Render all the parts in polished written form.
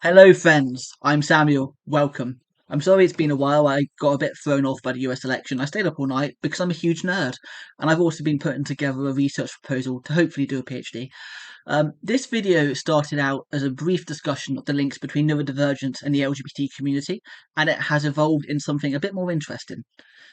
Hello, friends. I'm Samuel. Welcome. I'm sorry it's been a while. I got a bit thrown off by the US election. I stayed up all night because I'm a huge nerd, and I've also been putting together a research proposal to hopefully do a PhD. This video started out as a brief discussion of the links between neurodivergence and the LGBT community, and it has evolved in something a bit more interesting.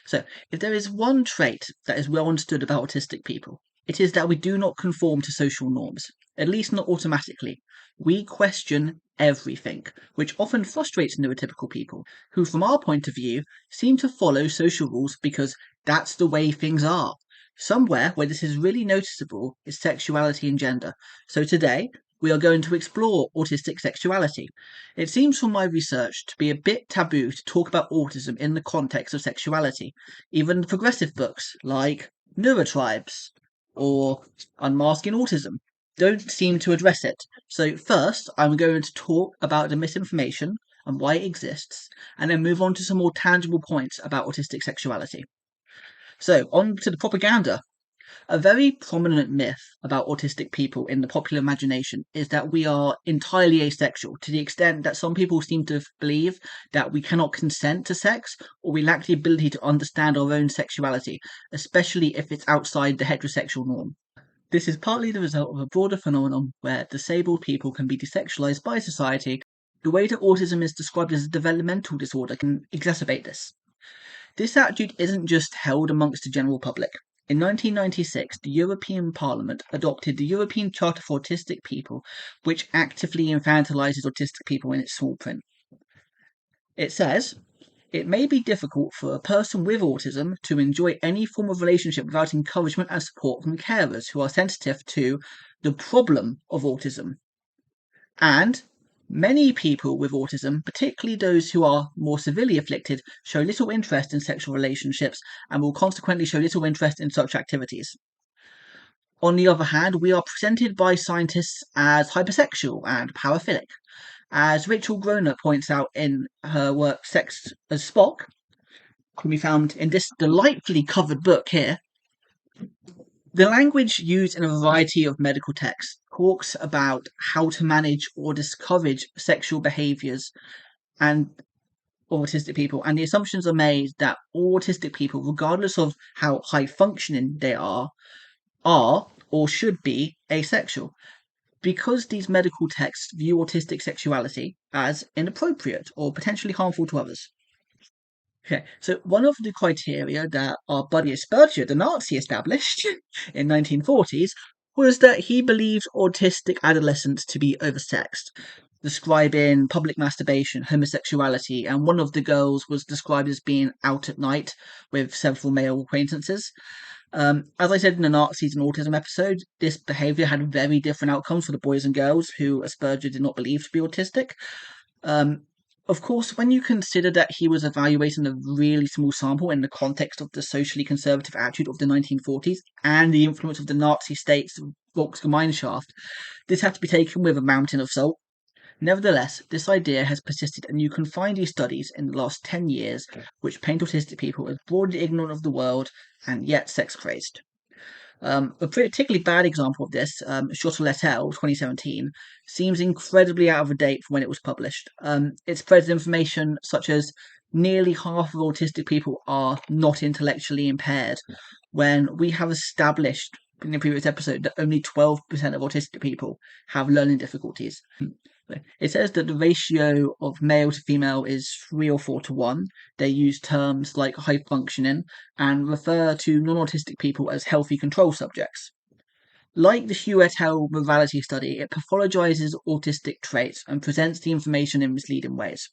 So, if there is one trait that is well understood about autistic people, it is that we do not conform to social norms, at least not automatically. We question everything, which often frustrates neurotypical people, who, from our point of view, seem to follow social rules because that's the way things are. Somewhere where this is really noticeable is sexuality and gender. So today, we are going to explore autistic sexuality. It seems from my research to be a bit taboo to talk about autism in the context of sexuality. Even the progressive books like Neurotribes or Unmasking Autism don't seem to address it. So, first, I'm going to talk about the misinformation and why it exists, and then move on to some more tangible points about autistic sexuality. So, on to the propaganda. A very prominent myth about autistic people in the popular imagination is that we are entirely asexual, to the extent that some people seem to believe that we cannot consent to sex or we lack the ability to understand our own sexuality, especially if it's outside the heterosexual norm. This is partly the result of a broader phenomenon where disabled people can be desexualized by society. The way that autism is described as a developmental disorder can exacerbate this. This attitude isn't just held amongst the general public. In 1996, the European Parliament adopted the European Charter for Autistic People, which actively infantilizes autistic people in its small print. It says, it may be difficult for a person with autism to enjoy any form of relationship without encouragement and support from carers who are sensitive to the problem of autism. And many people with autism, particularly those who are more severely afflicted, show little interest in sexual relationships and will consequently show little interest in such activities. On the other hand, we are presented by scientists as hypersexual and paraphilic. As Rachel Groner points out in her work Sex as Spock, can be found in this delightfully covered book here. The language used in a variety of medical texts talks about how to manage or discourage sexual behaviors and autistic people, and the assumptions are made that all autistic people, regardless of how high functioning they are or should be asexual. Because these medical texts view autistic sexuality as inappropriate or potentially harmful to others. Okay, so one of the criteria that our buddy Asperger, the Nazi, established in 1940s was that he believed autistic adolescents to be oversexed, describing public masturbation, homosexuality, and one of the girls was described as being out at night with several male acquaintances. As I said in the Nazis and autism episode, this behaviour had very different outcomes for the boys and girls who Asperger did not believe to be autistic. Um, of course, when you consider that he was evaluating a really small sample in the context of the socially conservative attitude of the 1940s and the influence of the Nazi state's Volksgemeinschaft, this had to be taken with a mountain of salt. Nevertheless, this idea has persisted, and you can find these studies in the last 10 years which paint autistic people as broadly ignorant of the world and yet sex crazed. A particularly bad example of this, Shuttle et al. 2017, seems incredibly out of date from when it was published. It spreads information such as nearly half of autistic people are not intellectually impaired, when we have established in the previous episode that only 12% of autistic people have learning difficulties. It says that the ratio of male to female is 3 or 4 to 1. They use terms like high functioning and refer to non autistic people as healthy control subjects. Like the Hugh et al. Morality study, it pathologizes autistic traits and presents the information in misleading ways.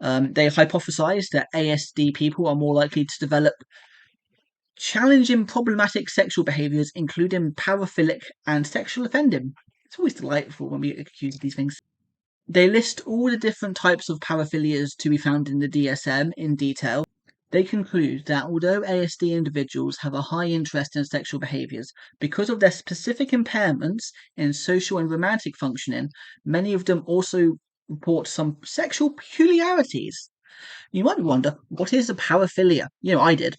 They hypothesize that ASD people are more likely to develop challenging problematic sexual behaviors, including paraphilic and sexual offending. It's always delightful when we accuse these things. They list all the different types of paraphilias to be found in the DSM in detail. They conclude that although ASD individuals have a high interest in sexual behaviors, because of their specific impairments in social and romantic functioning, many of them also report some sexual peculiarities. You might wonder, what is a paraphilia? I did.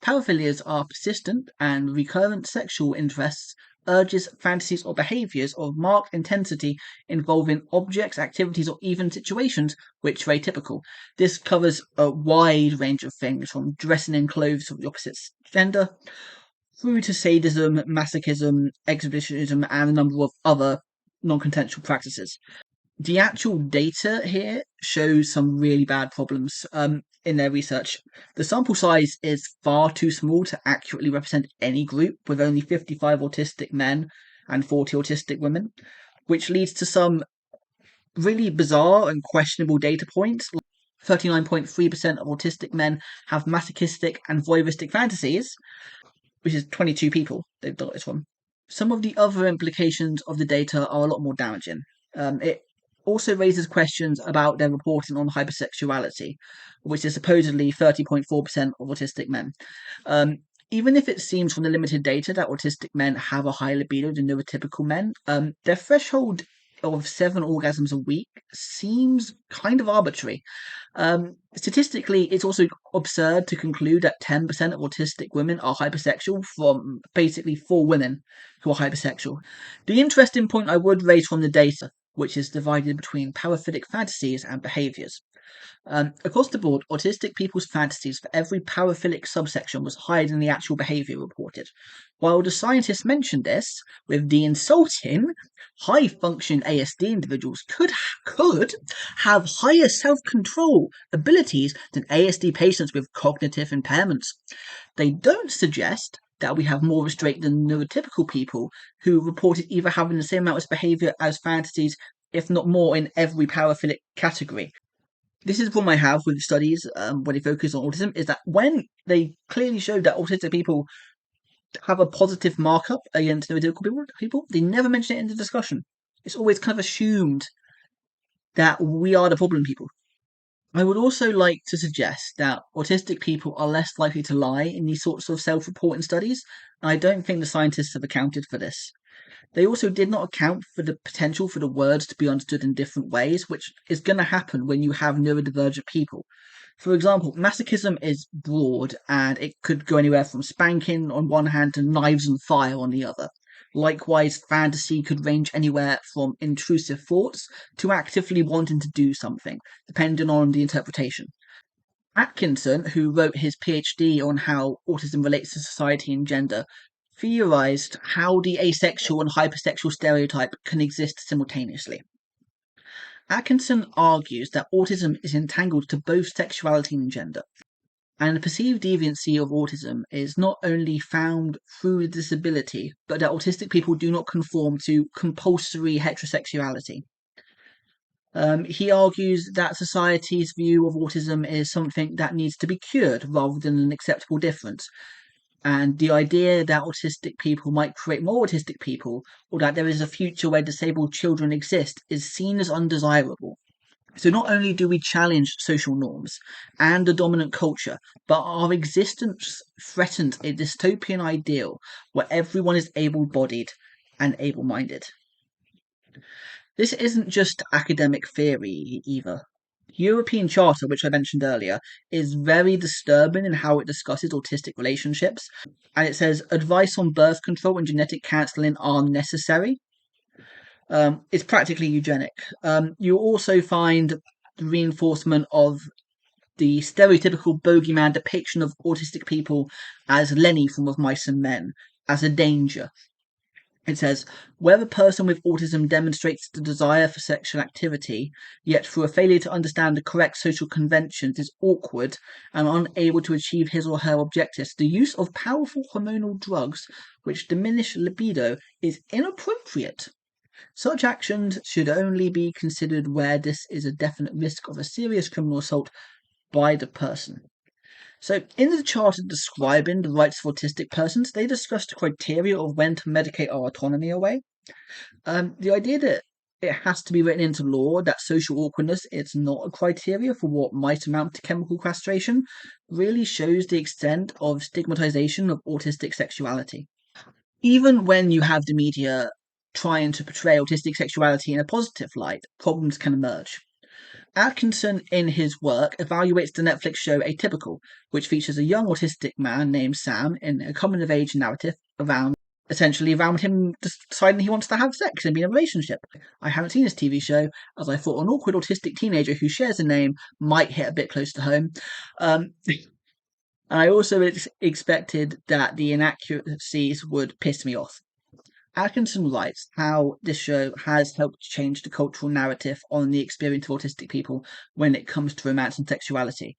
Paraphilias are persistent and recurrent sexual interests urges, fantasies, or behaviours of marked intensity involving objects, activities, or even situations which are atypical. This covers a wide range of things, from dressing in clothes of the opposite gender through to sadism, masochism, exhibitionism, and a number of other non-consensual practices. The actual data here shows some really bad problems in their research. The sample size is far too small to accurately represent any group, with only 55 autistic men and 40 autistic women, which leads to some really bizarre and questionable data points. 39.3% of autistic men have masochistic and voyeuristic fantasies, which is 22 people they've got this from. Some of the other implications of the data are a lot more damaging. It also raises questions about their reporting on hypersexuality, which is supposedly 30.4% of autistic men. Um, Even if it seems from the limited data that autistic men have a higher libido than neurotypical men, their threshold of 7 orgasms a week seems kind of arbitrary. Statistically, it's also absurd to conclude that 10% of autistic women are hypersexual from basically 4 women who are hypersexual. The interesting point I would raise from the data, which is divided between paraphilic fantasies and behaviours. Across the board, autistic people's fantasies for every paraphilic subsection was higher than the actual behaviour reported. While the scientists mentioned this, with the insulting, high-function ASD individuals could have higher self-control abilities than ASD patients with cognitive impairments. They don't suggest that we have more restraint than neurotypical people who reported either having the same amount of behaviour as fantasies, if not more, in every paraphilic category. This is the problem I have with studies when they focus on autism, is that when they clearly showed that autistic people have a positive markup against neurotypical people, they never mention it in the discussion. It's always kind of assumed that we are the problem people. I would also like to suggest that autistic people are less likely to lie in these sorts of self-reporting studies, and I don't think the scientists have accounted for this. They also did not account for the potential for the words to be understood in different ways, which is going to happen when you have neurodivergent people. For example, masochism is broad and it could go anywhere from spanking on one hand to knives and fire on the other. Likewise, fantasy could range anywhere from intrusive thoughts to actively wanting to do something, depending on the interpretation. Atkinson, who wrote his PhD on how autism relates to society and gender, theorized how the asexual and hypersexual stereotype can exist simultaneously. Atkinson argues that autism is entangled to both sexuality and gender, and the perceived deviancy of autism is not only found through the disability, but that autistic people do not conform to compulsory heterosexuality. He argues that society's view of autism is something that needs to be cured rather than an acceptable difference. And the idea that autistic people might create more autistic people, or that there is a future where disabled children exist, is seen as undesirable. So not only do we challenge social norms and the dominant culture, but our existence threatens a dystopian ideal where everyone is able-bodied and able-minded. This isn't just academic theory either. European Charter, which I mentioned earlier, is very disturbing in how it discusses autistic relationships, and it says advice on birth control and genetic counselling are necessary. It's practically eugenic. You also find the reinforcement of the stereotypical bogeyman depiction of autistic people as Lenny from Of Mice and Men, as a danger. It says, where a person with autism demonstrates the desire for sexual activity, yet through a failure to understand the correct social conventions is awkward and unable to achieve his or her objectives, the use of powerful hormonal drugs which diminish libido is inappropriate. Such actions should only be considered where this is a definite risk of a serious criminal assault by the person. So, in the charter describing the rights of autistic persons, they discuss the criteria of when to medicate our autonomy away. The idea that it has to be written into law that social awkwardness is not a criteria for what might amount to chemical castration really shows the extent of stigmatization of autistic sexuality. Even when you have the media trying to portray autistic sexuality in a positive light, problems can emerge. Atkinson, in his work, evaluates the Netflix show Atypical, which features a young autistic man named Sam in a coming-of-age narrative around essentially around him deciding he wants to have sex and be in a relationship. I haven't seen this TV show, as I thought an awkward autistic teenager who shares a name might hit a bit close to home. And I also expected that the inaccuracies would piss me off. Atkinson writes how this show has helped change the cultural narrative on the experience of autistic people when it comes to romance and sexuality.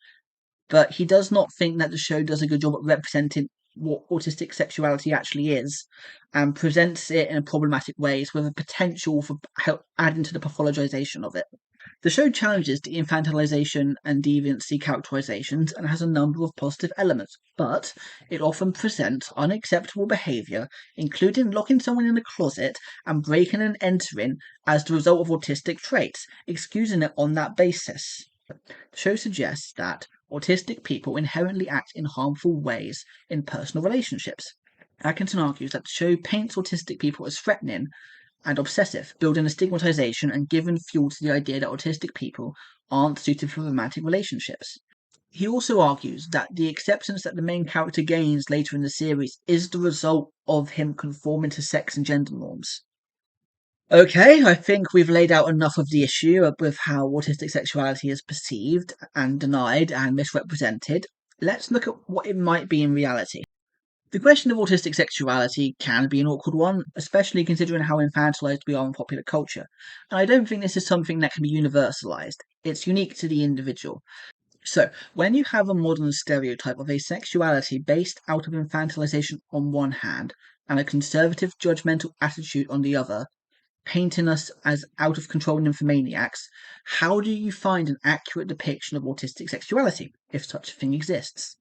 But he does not think that the show does a good job at representing what autistic sexuality actually is and presents it in problematic ways with a potential for adding to the pathologization of it. The show challenges the infantilisation and deviancy characterizations and has a number of positive elements, but it often presents unacceptable behaviour, including locking someone in a closet and breaking and entering as the result of autistic traits, excusing it on that basis. The show suggests that autistic people inherently act in harmful ways in personal relationships. Atkinson argues that the show paints autistic people as threatening and obsessive, building a stigmatization and giving fuel to the idea that autistic people aren't suited for romantic relationships. He also argues that the acceptance that the main character gains later in the series is the result of him conforming to sex and gender norms. Okay, I think we've laid out enough of the issue with how autistic sexuality is perceived and denied and misrepresented. Let's look at what it might be in reality. The question of autistic sexuality can be an awkward one, especially considering how infantilized we are in popular culture. And I don't think this is something that can be universalized. It's unique to the individual. So, when you have a modern stereotype of a sexuality based out of infantilization on one hand and a conservative judgmental attitude on the other, painting us as out of control nymphomaniacs, how do you find an accurate depiction of autistic sexuality, if such a thing exists?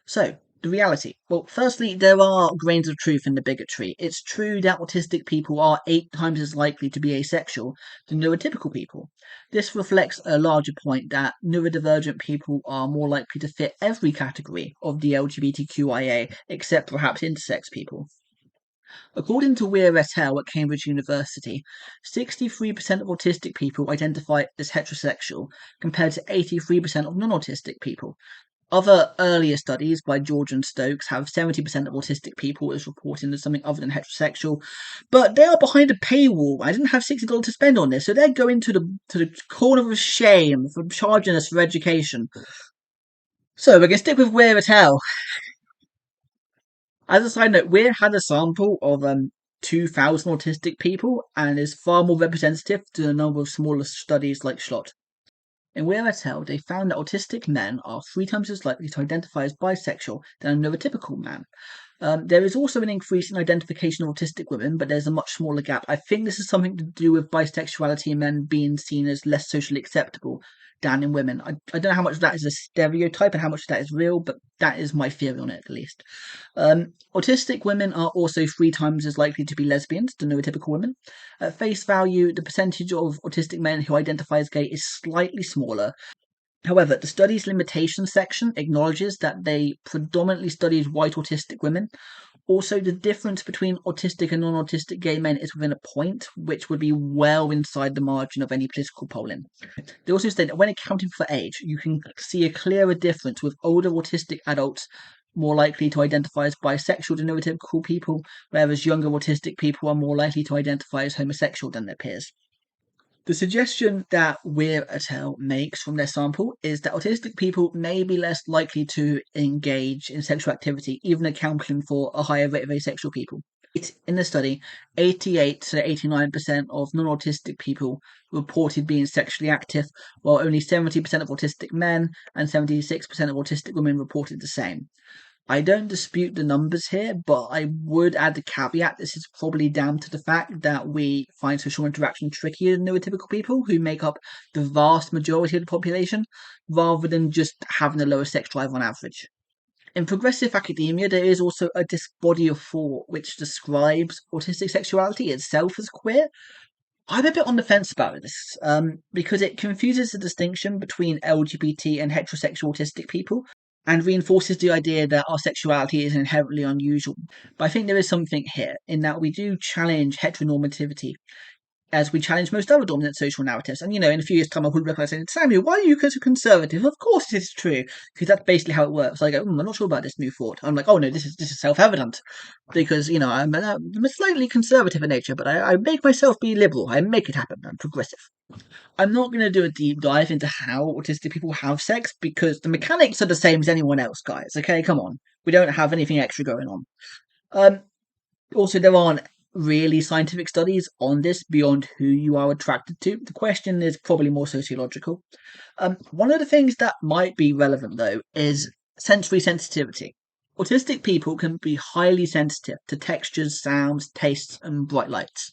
So, the reality. Well, firstly, there are grains of truth in the bigotry. It's true that autistic people are 8 times as likely to be asexual than neurotypical people. This reflects a larger point that neurodivergent people are more likely to fit every category of the LGBTQIA, except perhaps intersex people. According to Weir et al. At Cambridge University, 63% of autistic people identify as heterosexual, compared to 83% of non-autistic people. Other earlier studies by George and Stokes have 70% of autistic people as reporting as something other than heterosexual, but they are behind a paywall. I didn't have $60 to spend on this, so they're going to the corner of shame for charging us for education. So we're going to stick with Weir et al. As a side note, Weir had a sample of 2,000 autistic people and is far more representative than a number of smaller studies like Schlott. In Weir et al., they found that autistic men are 3 times as likely to identify as bisexual than a neurotypical man. There is also an increase in identification of autistic women, but there's a much smaller gap. I think this is something to do with bisexuality in men being seen as less socially acceptable than in women. I don't know how much of that is a stereotype and how much of that is real, but that is my theory on it, at least. Autistic women are also 3 times as likely to be lesbians than neurotypical women. At face value, the percentage of autistic men who identify as gay is slightly smaller. However, the study's limitations section acknowledges that they predominantly studied white autistic women. Also, the difference between autistic and non-autistic gay men is within a point, which would be well inside the margin of any political polling. They also state that when accounting for age, you can see a clearer difference with older autistic adults more likely to identify as bisexual than neurotypical people, whereas younger autistic people are more likely to identify as homosexual than their peers. The suggestion that Weir et al. Makes from their sample is that autistic people may be less likely to engage in sexual activity, even accounting for a higher rate of asexual people. In the study, 88 to 89% of non-autistic people reported being sexually active, while only 70% of autistic men and 76% of autistic women reported the same. I don't dispute the numbers here, but I would add the caveat this is probably down to the fact that we find social interaction trickier than neurotypical people who make up the vast majority of the population, rather than just having a lower sex drive on average. In progressive academia, there is also a body of thought which describes autistic sexuality itself as queer. I'm a bit on the fence about this because it confuses the distinction between LGBT and heterosexual autistic people and reinforces the idea that our sexuality is inherently unusual. But I think there is something here in that we do challenge heteronormativity. as we challenge most other dominant social narratives. And, in a few years' time, I would recognise saying, Samuel, why are you so conservative? Of course it is true, because that's basically how it works. I go, I'm not sure about this new thought. I'm like, oh no, this is self-evident, because, I'm slightly conservative in nature, but I make myself be liberal. I make it happen. I'm progressive. I'm not going to do a deep dive into how autistic people have sex, because the mechanics are the same as anyone else, guys. Okay, come on. We don't have anything extra going on. Also, there aren't really scientific studies on this beyond who you are attracted to. The question is probably more sociological. One of the things that might be relevant, though, is sensory sensitivity. Autistic people can be highly sensitive to textures, sounds, tastes, and bright lights.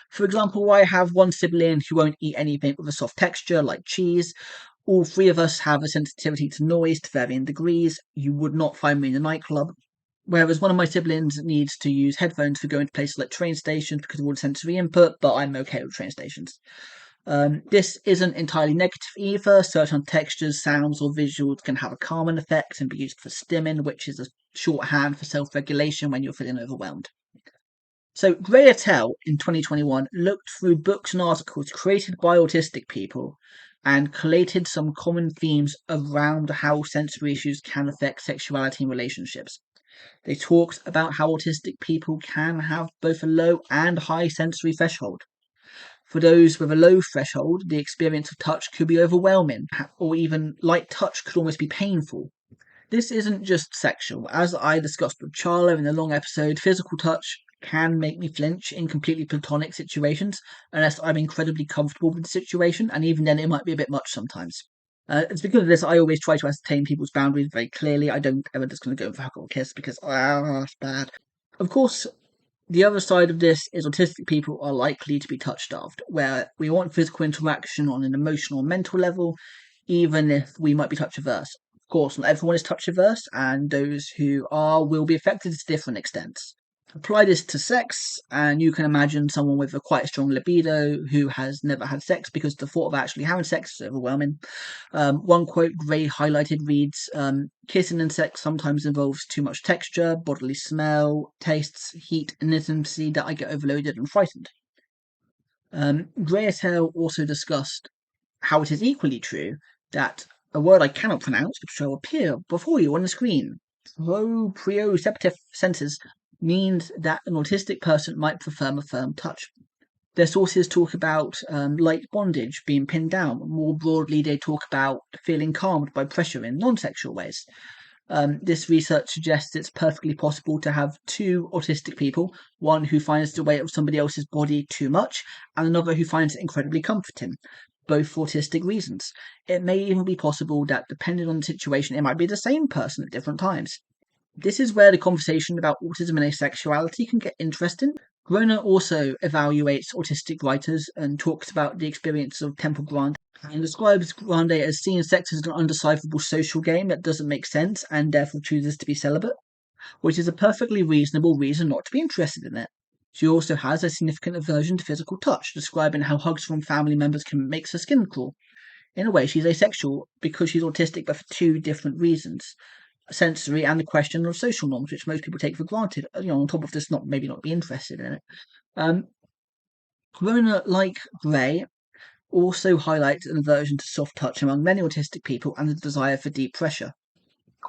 For example, I have one sibling who won't eat anything with a soft texture, like cheese. All three of us have a sensitivity to noise to varying degrees. You would not find me in a nightclub. Whereas one of my siblings needs to use headphones for going to places like train stations because of all the sensory input, but I'm okay with train stations. This isn't entirely negative either. Search on textures, sounds, or visuals can have a calming effect and be used for stimming, which is a shorthand for self-regulation when you're feeling overwhelmed. So Gray et al. In 2021 looked through books and articles created by autistic people and collated some common themes around how sensory issues can affect sexuality and relationships. They talked about how autistic people can have both a low and high sensory threshold. For those with a low threshold, the experience of touch could be overwhelming, or even light touch could almost be painful. This isn't just sexual. As I discussed with Charla in the long episode, physical touch can make me flinch in completely platonic situations, unless I'm incredibly comfortable with the situation, and even then it might be a bit much sometimes. It's because of this I always try to ascertain people's boundaries very clearly. I don't ever just going to go for hug or kiss because it's bad. Of course, the other side of this is autistic people are likely to be touch starved, where we want physical interaction on an emotional and mental level, even if we might be touch averse. Of course, not everyone is touch averse, and those who are will be affected to different extents. Apply this to sex, and you can imagine someone with a quite strong libido who has never had sex because the thought of actually having sex is overwhelming. One quote Gray highlighted reads, kissing and sex sometimes involves too much texture, bodily smell, tastes, heat, and intimacy that I get overloaded and frightened. Gray et al. Also discussed how it is equally true that a word I cannot pronounce, which shall appear before you on the screen, proprioceptive senses, means that an autistic person might prefer a firm touch. Their sources talk about light bondage, being pinned down. More broadly, they talk about feeling calmed by pressure in non-sexual ways. This research suggests it's perfectly possible to have two autistic people, one who finds the weight of somebody else's body too much, and another who finds it incredibly comforting, both for autistic reasons. It may even be possible that, depending on the situation, it might be the same person at different times. This is where the conversation about autism and asexuality can get interesting. Groner also evaluates autistic writers and talks about the experience of Temple Grande and describes Grande as seeing sex as an undecipherable social game that doesn't make sense and therefore chooses to be celibate, which is a perfectly reasonable reason not to be interested in it. She also has a significant aversion to physical touch, describing how hugs from family members can make her skin crawl. In a way, she's asexual because she's autistic, but for two different reasons: sensory and the question of social norms, which most people take for granted. On top of this, maybe not be interested in it. Corona, like Gray, also highlights an aversion to soft touch among many autistic people and the desire for deep pressure.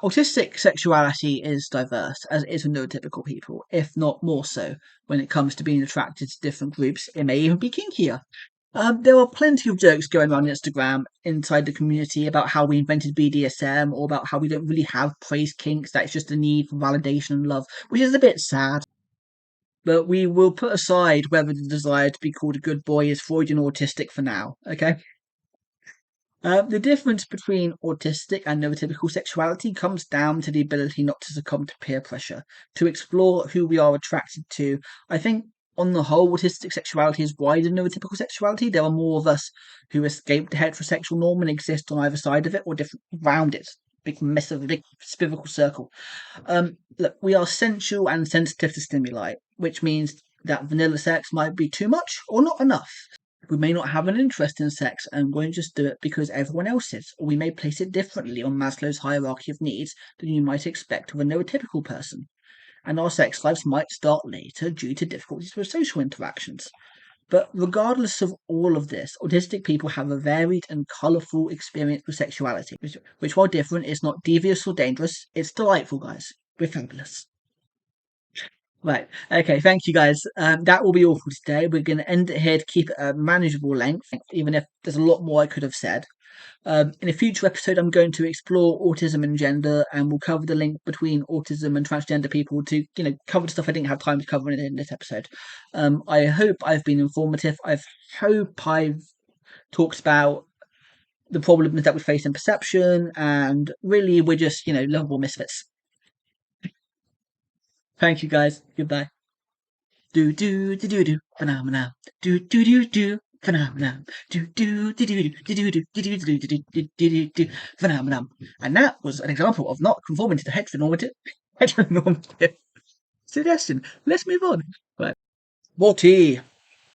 Autistic sexuality is diverse, as it is with neurotypical people, if not more so, when it comes to being attracted to different groups. It may even be kinkier. There are plenty of jokes going around Instagram inside the community about how we invented BDSM or about how we don't really have praise kinks, that it's just a need for validation and love, which is a bit sad. But we will put aside whether the desire to be called a good boy is Freudian or autistic for now, okay? The difference between autistic and neurotypical sexuality comes down to the ability not to succumb to peer pressure, to explore who we are attracted to. I think, on the whole, autistic sexuality is wider than neurotypical sexuality. There are more of us who escape the heterosexual norm and exist on either side of it or different around it. Big mess of a big spherical circle. Look, we are sensual and sensitive to stimuli, which means that vanilla sex might be too much or not enough. We may not have an interest in sex and won't just do it because everyone else is, or we may place it differently on Maslow's hierarchy of needs than you might expect of a neurotypical person. And our sex lives might start later due to difficulties with social interactions. But regardless of all of this, autistic people have a varied and colourful experience with sexuality, which while different, is not devious or dangerous. It's delightful, guys. We're fabulous. Right. Okay. Thank you, guys. That will be all for today. We're going to end it here to keep it a manageable length, even if there's a lot more I could have said. In a future episode, I'm going to explore autism and gender, and we'll cover the link between autism and transgender people to, cover the stuff I didn't have time to cover in this episode. I hope I've been informative. I hope I've talked about the problems that we face in perception, and really, we're just, lovable misfits. Thank you, guys. Goodbye. Do do do do do phenomena. Do do do do phenomena. Do do do do do do do do do do do do do do phenomena. And that was an example of not conforming to the heteronormative suggestion. Let's move on. Right. Morty.